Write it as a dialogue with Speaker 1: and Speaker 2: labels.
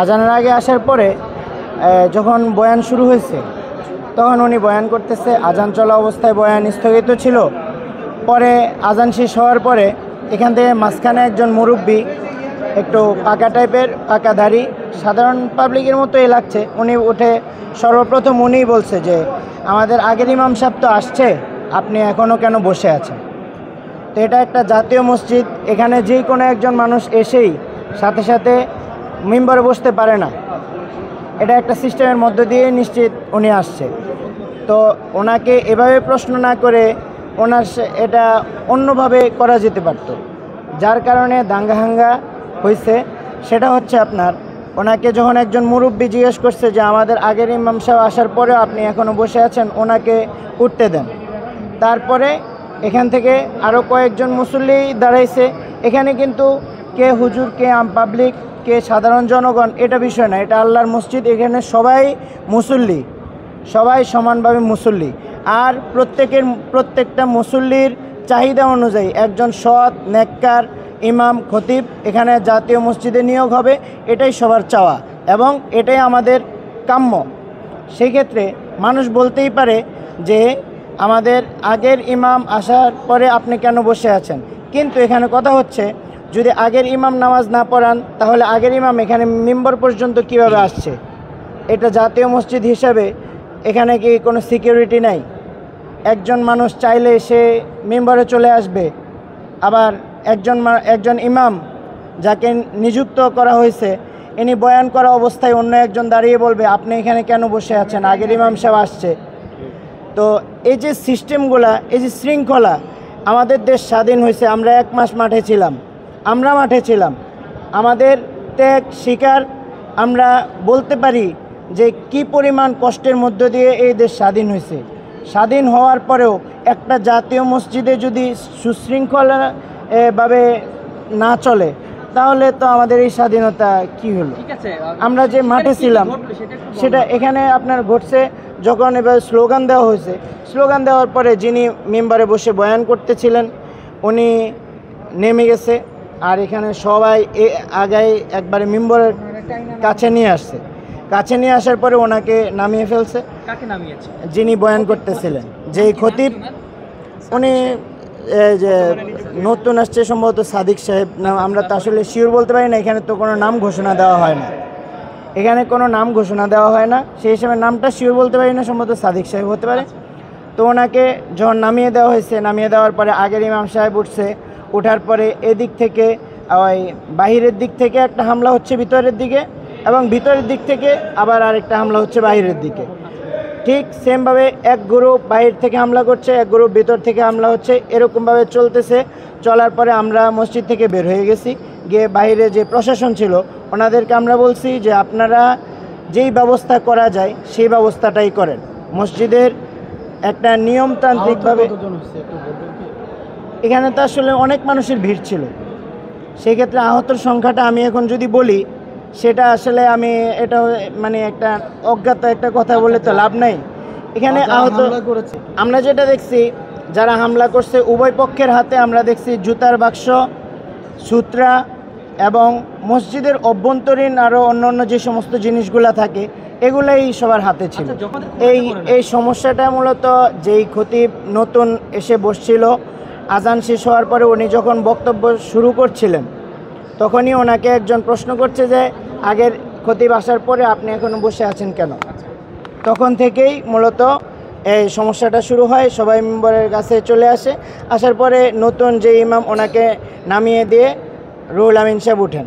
Speaker 1: আজানের আগে আসার পরে যখন বয়ান শুরু হয়েছে তখন উনি বয়ান করতেছে, আজান চলা অবস্থায় বয়ান স্থগিত ছিল। পরে আজান শেষ হওয়ার পরে এখান থেকে মাঝখানে একজন মুরব্বী, একটু পাকা টাইপের, পাকা দাড়ি, সাধারণ পাবলিকের মতোই লাগছে, উনি উঠে সর্বপ্রথম উনিই বলছে যে আমাদের আগের ইমাম সাহেব তো আসছে, আপনি এখনও কেন বসে আছেন? তো এটা একটা জাতীয় মসজিদ, এখানে যে কোনো একজন মানুষ এসেই সাথে সাথে মিম্বরে বসতে পারে না, এটা একটা সিস্টেমের মধ্য দিয়ে নিশ্চিত উনি আসছে। তো ওনাকে এভাবে প্রশ্ন না করে ওনার এটা অন্যভাবে করা যেতে পারত, যার কারণে দাঙ্গা হয়েছে। সেটা হচ্ছে আপনার ওনাকে যখন একজন মুরব্বী জিজ্ঞেস করছে যে আমাদের আগের ইমাম সাহেব আসার পরেও আপনি এখনও বসে আছেন, ওনাকে উঠতে দেন। তারপরে এখান থেকে আরও কয়েকজন মুসল্লি দাঁড়াইছে। এখানে কিন্তু কে হুজুর, কে আম পাবলিক, কে সাধারণ জনগণ, এটা বিষয় না, এটা আল্লাহর মসজিদ, এখানে সবাই মুসল্লি, সবাই সমানভাবে মুসল্লি। আর প্রত্যেকটা মুসল্লির চাহিদা অনুযায়ী একজন সৎ নেককার ইমাম খতিব এখানে জাতীয় মসজিদে নিয়োগ হবে, এটাই সবার চাওয়া এবং এটাই আমাদের কাম্য। সেই ক্ষেত্রে মানুষ বলতেই পারে যে আমাদের আগের ইমাম আসার পরে আপনি কেন বসে আছেন, কিন্তু এখানে কথা হচ্ছে যদি আগের ইমাম নামাজ না পড়ান তাহলে আগের ইমাম এখানে মিম্বর পর্যন্ত কিভাবে আসছে? এটা জাতীয় মসজিদ হিসাবে এখানে কি কোনো সিকিউরিটি নাই? একজন মানুষ চাইলে সে মিম্বরে চলে আসবে, আবার একজন ইমাম যাকে নিযুক্ত করা হয়েছে ইনি বয়ান করা অবস্থায় অন্য একজন দাঁড়িয়ে বলবে আপনি এখানে কেন বসে আছেন, আগের ইমাম সাহেব আসছে। তো এই যে সিস্টেমগুলা, এই যে শৃঙ্খলা, আমাদের দেশ স্বাধীন হয়েছে, আমরা 1 মাস মাঠে ছিলাম, আমাদের ত্যাগ স্বীকার, আমরা বলতে পারি যে কি পরিমাণ কষ্টের মধ্য দিয়ে এই দেশ স্বাধীন হয়েছে। স্বাধীন হওয়ার পরেও একটা জাতীয় মসজিদে যদি সুশৃঙ্খলাভাবে না চলে তাহলে তো আমাদের এই স্বাধীনতা কি হলো? আমরা যে মাঠে ছিলাম সেটা এখানে আপনার ঘটছে যখন এবার স্লোগান দেওয়া হয়েছে। স্লোগান দেওয়ার পরে যিনি মেম্বারে বসে বয়ান করতেছিলেন উনি নেমে গেছে, আর এখানে সবাই আগায় একবারে মেম্বারের কাছে নিয়ে আসছে। কাছে নিয়ে আসার পরে ওনাকে নামিয়ে ফেলছে।
Speaker 2: কাকে নামিয়েছে?
Speaker 1: যিনি বয়ান করতেছিলেন, যেই খতিব, উনি যে নতুন আসছে সম্ভবত সাদিক সাহেব নাম, আমরা তো আসলে শিওর বলতে পারি না, এখানে তো কোনো নাম ঘোষণা দেওয়া হয় না, সেই হিসেবে নামটা শিওর বলতে পারি না, সম্ভবত সাদিক সাহেব হতে পারে। তো ওনাকে যখন নামিয়ে দেওয়া হয়েছে, নামিয়ে দেওয়ার পরে আগের ইমাম সাহেব উঠছে, ওঠার পরে এদিক থেকে ওই বাহিরের দিক থেকে একটা হামলা হচ্ছে ভিতরের দিকে, এবং ভিতরের দিক থেকে আবার আরেকটা হামলা হচ্ছে বাহিরের দিকে। ঠিক সেমভাবে এক গ্রুপ বাহির থেকে হামলা করছে, এক গ্রুপ ভিতর থেকে হামলা হচ্ছে, এরকমভাবে চলতেছে। চলার পরে আমরা মসজিদ থেকে বের হয়ে গেছি, গিয়ে বাইরে যে প্রশাসন ছিল ওনাদেরকে আমরা বলছি যে আপনারা যেই ব্যবস্থা করা যায় সেই ব্যবস্থাটাই করেন। মসজিদের একটা নিয়মতান্ত্রিকভাবে, এখানে তো আসলে অনেক মানুষের ভিড় ছিল, সেই ক্ষেত্রে আহতর সংখ্যাটা আমি এখন যদি বলি সেটা আসলে আমি এটা মানে একটা অজ্ঞাত একটা কথা বলে তো লাভ নাই। এখানে আহত আমরা যেটা দেখছি, যারা হামলা করছে উভয় পক্ষের হাতে আমরা দেখছি জুতার বাক্স, সূত্রা এবং মসজিদের অভ্যন্তরীণ আরও অন্য যে সমস্ত জিনিসগুলো থাকে এগুলাই সবার হাতে ছিল। এই সমস্যাটা মূলত যেই খতিব নতুন এসে বসছিল, আজান শেষ হওয়ার পরে উনি যখন বক্তব্য শুরু করছিলেন তখনই ওনাকে একজন প্রশ্ন করছে যে আগের খতিব আসার পরে আপনি এখনও বসে আছেন কেন? তখন থেকেই মূলত এই সমস্যাটা শুরু হয়। সবাই মেম্বারের কাছে চলে আসার পরে নতুন যে ইমাম ওনাকে নামিয়ে দিয়ে রুহুল আমিন সাহেব উঠেন।